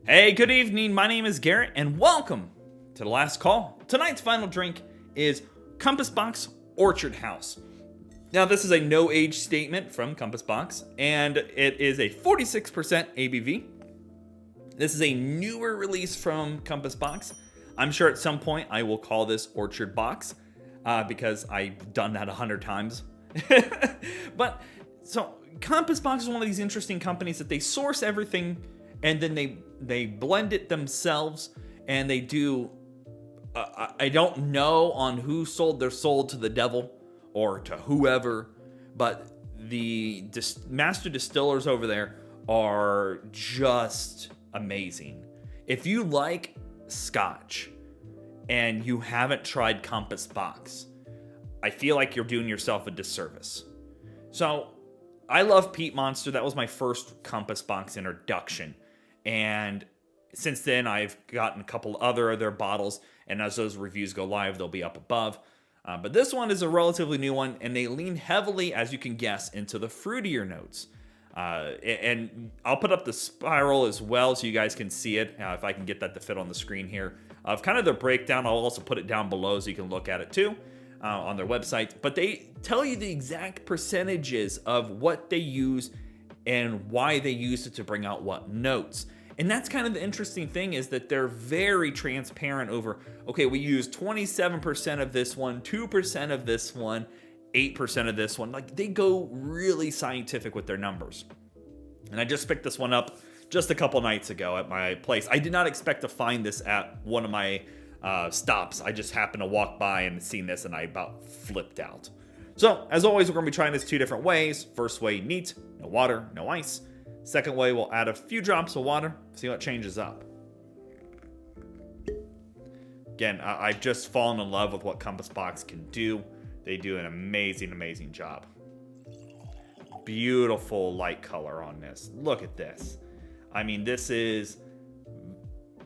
Hey, good evening. My name is Garrett, and welcome to The Last Call. Tonight's final drink is Compass Box Orchard House. Now, this is a no-age statement from Compass Box, and it is a 46% ABV. This is a newer release from Compass Box. I'm sure at some point I will call this Orchard Box because I've done that 100 times. But so Compass Box is one of these interesting companies that they source everything and then they blend it themselves, and they do. I don't know on who sold their soul to the devil or to whoever, but the master distillers over there are just amazing. If you like Scotch and you haven't tried Compass Box, I feel like you're doing yourself a disservice. So I love Peat Monster. That was my first Compass Box introduction. And since then, I've gotten a couple other of their bottles. And as those reviews go live, they'll be up above. But this one is a relatively new one. And they lean heavily, as you can guess, into the fruitier notes. And I'll put up the spiral as well so you guys can see it. If I can get that to fit on the screen here. Of kind of the breakdown. I'll also put it down below so you can look at it too. On their website. But they tell you the exact percentages of what they use and why they use it to bring out what notes. And that's kind of the interesting thing, is that they're very transparent over, okay, we use 27% of this one, 2% of this one, 8% of this one. Like, they go really scientific with their numbers. And I just picked this one up just a couple nights ago at my place. I did not expect to find this at one of my stops. I just happened to walk by and seen this, and I about flipped out. So, as always, we're going to be trying this two different ways. First way, neat, no water, no ice. Second way, we'll add a few drops of water, see what changes up. Again, I've just fallen in love with what Compass Box can do. They do an amazing, amazing job. Beautiful light color on this. Look at this. I mean, this is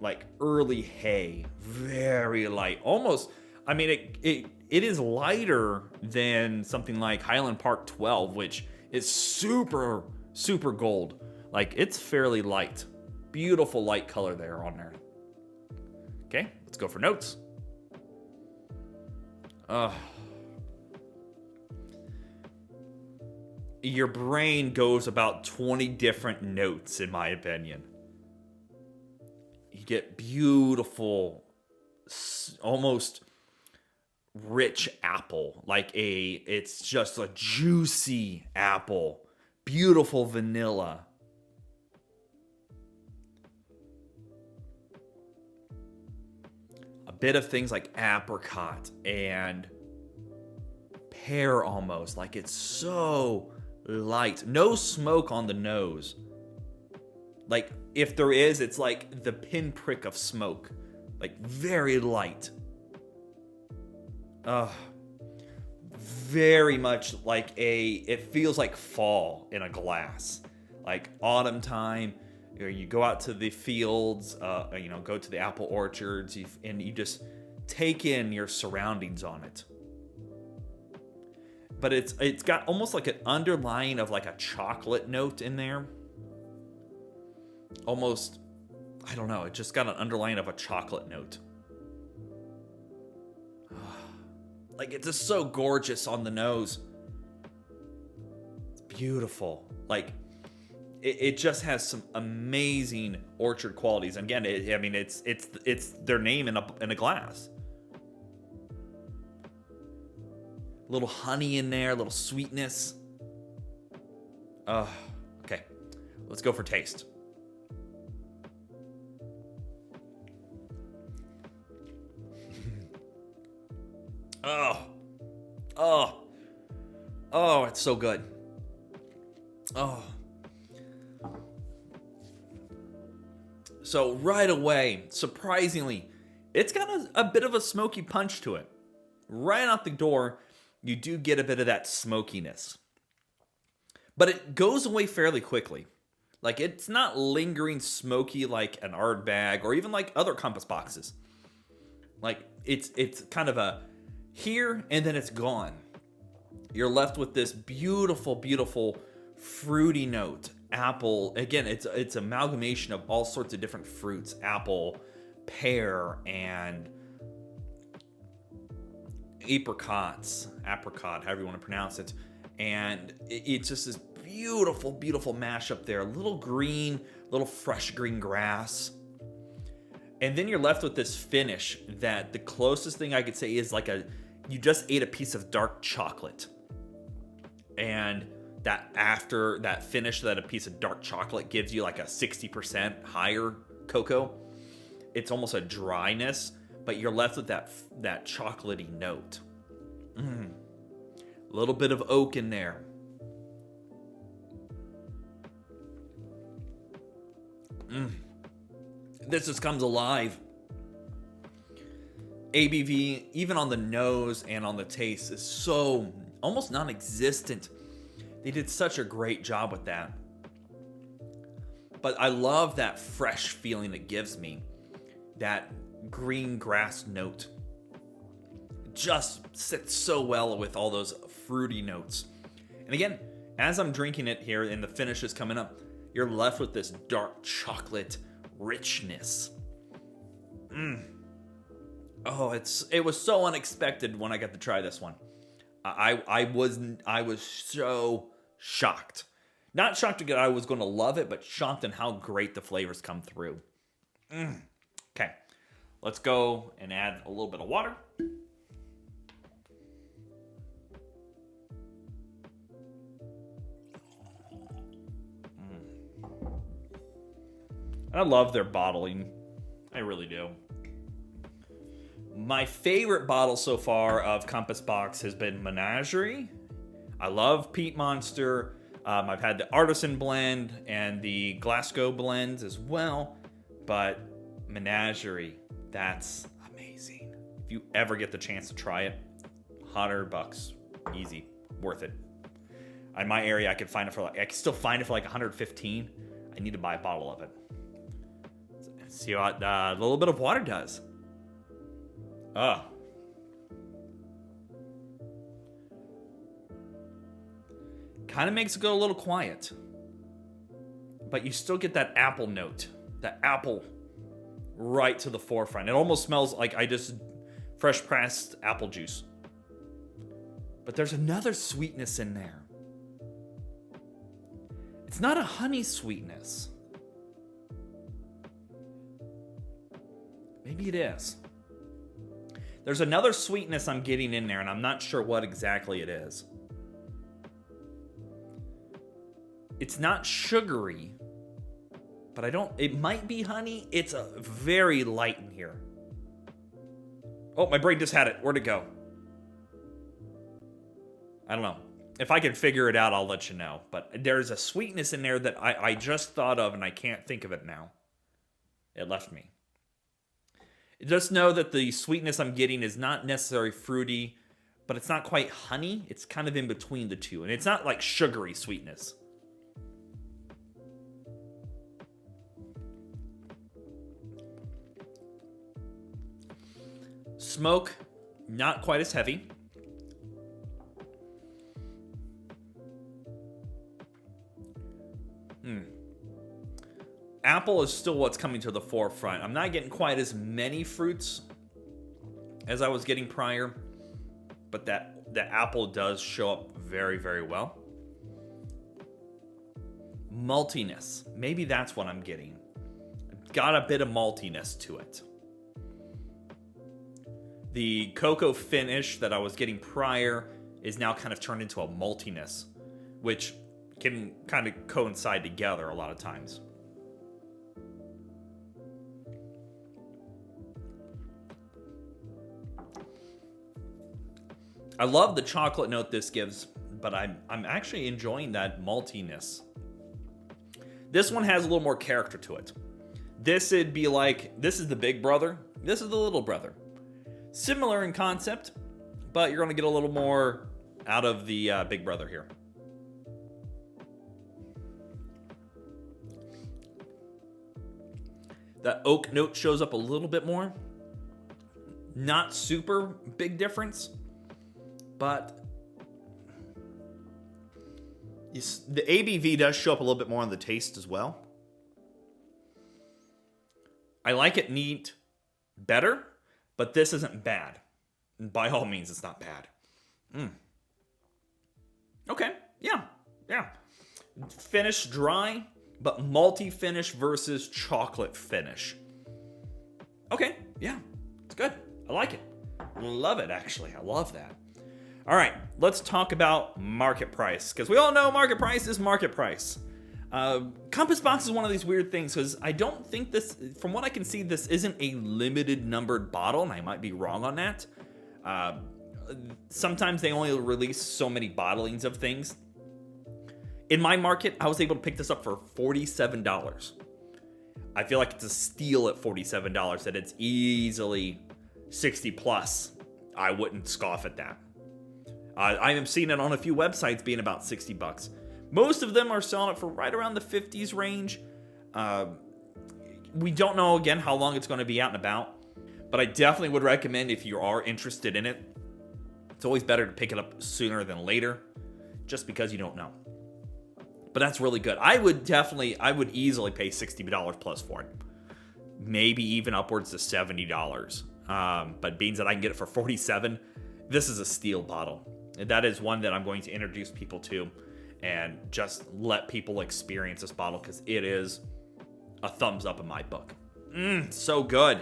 like early hay, very light. Almost, I mean, it is lighter than something like Highland Park 12, which is super, super gold. Like, it's fairly light. Beautiful light color there on there. Okay, let's go for notes. Your brain goes about 20 different notes, in my opinion. You get beautiful, almost rich apple. It's just a juicy apple. Beautiful vanilla. A bit of things like apricot and pear almost. Like, it's so light. No smoke on the nose. Like, if there is, it's like the pinprick of smoke. Like, very light. Very much like it feels like fall in a glass. Like autumn time, you go out to the fields, go to the apple orchards, and you just take in your surroundings on it. But it's got almost like an underlying of like a chocolate note in there. Almost, I don't know, it just got an underlying of a chocolate note. Like, it's just so gorgeous on the nose. It's beautiful. Like, it just has some amazing orchard qualities. And again, it's their name in a glass. A little honey in there, a little sweetness. Okay, let's go for taste. Oh, it's so good. So right away, surprisingly, it's got a bit of a smoky punch to it. Right out the door, you do get a bit of that smokiness. But it goes away fairly quickly. Like, it's not lingering smoky like an Ardbeg or even like other Compass Boxes. Like, it's kind of a here and then it's gone. You're left with this beautiful, beautiful fruity note apple. Again, it's amalgamation of all sorts of different fruits: apple, pear, and apricot, however you want to pronounce it. And it's just this beautiful, beautiful mashup there. A little green, little fresh green grass. And then you're left with this finish that the closest thing I could say is like you just ate a piece of dark chocolate. And that after that finish that a piece of dark chocolate gives you, like a 60% higher cocoa, it's almost a dryness, but you're left with that chocolatey note. A little bit of oak in there. This just comes alive. ABV, even on the nose and on the taste, is so almost non-existent. They did such a great job with that. But I love that fresh feeling it gives me. That green grass note. Just sits so well with all those fruity notes. And again, as I'm drinking it here and the finish is coming up, you're left with this dark chocolate richness. Oh, it was so unexpected when I got to try this one. I was so shocked. Not shocked that I was going to love it, but shocked in how great the flavors come through. Okay, let's go and add a little bit of water. I love their bottling. I really do. My favorite bottle so far of Compass Box has been Menagerie. I love Peat Monster. I've had the Artisan blend and the Glasgow blends as well. But Menagerie, that's amazing. If you ever get the chance to try it, $100, easy, worth it. In my area, I can still find it for like $115. I need to buy a bottle of it. See what a little bit of water does. Kind of makes it go a little quiet. But you still get that apple note. That apple right to the forefront. It almost smells like I just fresh pressed apple juice. But there's another sweetness in there. It's not a honey sweetness. Maybe it is. There's another sweetness I'm getting in there, and I'm not sure what exactly it is. It's not sugary, but it might be honey. It's very light in here. Oh, my brain just had it. Where'd it go? I don't know. If I can figure it out, I'll let you know. But there's a sweetness in there that I just thought of, and I can't think of it now. It left me. Just know that the sweetness I'm getting is not necessarily fruity, but it's not quite honey. It's kind of in between the two. And it's not like sugary sweetness. Smoke, not quite as heavy. Apple is still what's coming to the forefront. I'm not getting quite as many fruits as I was getting prior, but the apple does show up very, very well. Maltiness. Maybe that's what I'm getting. Got a bit of maltiness to it. The cocoa finish that I was getting prior is now kind of turned into a maltiness, which can kind of coincide together a lot of times. I love the chocolate note this gives, but I'm actually enjoying that maltiness. This one has a little more character to it. This would be like, this is the big brother, this is the little brother. Similar in concept, but you're going to get a little more out of the big brother here. The oak note shows up a little bit more. Not super big difference, but The ABV does show up a little bit more on the taste as well. I like it neat better, but this isn't bad. By all means, it's not bad. Okay, yeah. Finish dry, but malty finish versus chocolate finish. Okay, yeah, it's good. I like it. Love it, actually. I love that. All right, let's talk about market price, because we all know market price is market price. Compass Box is one of these weird things, because I don't think this, from what I can see, this isn't a limited numbered bottle, and I might be wrong on that. Sometimes they only release so many bottlings of things. In my market, I was able to pick this up for $47. I feel like it's a steal at $47, that it's easily 60 plus. I wouldn't scoff at that. I am seeing it on a few websites being about 60 bucks. Most of them are selling it for right around the 50s range. We don't know, again, how long it's going to be out and about, but I definitely would recommend, if you are interested in it, it's always better to pick it up sooner than later, just because you don't know. But that's really good. I would easily pay $60 plus for it. Maybe even upwards to $70. But being that I can get it for $47, this is a steal bottle. And that is one that I'm going to introduce people to and just let people experience this bottle, because it is a thumbs up in my book. So good.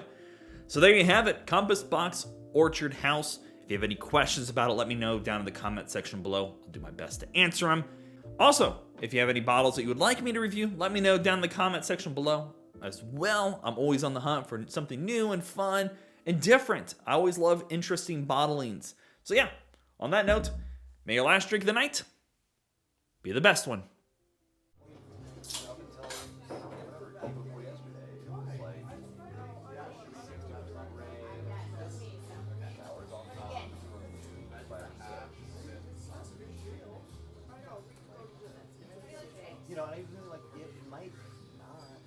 So there you have it. Compass Box Orchard House. If you have any questions about it, let me know down in the comment section below. I'll do my best to answer them. Also, if you have any bottles that you would like me to review, let me know down in the comment section below as well. I'm always on the hunt for something new and fun and different. I always love interesting bottlings. So yeah, on that note, may your last drink of the night be the best one. You know, I even like it might not.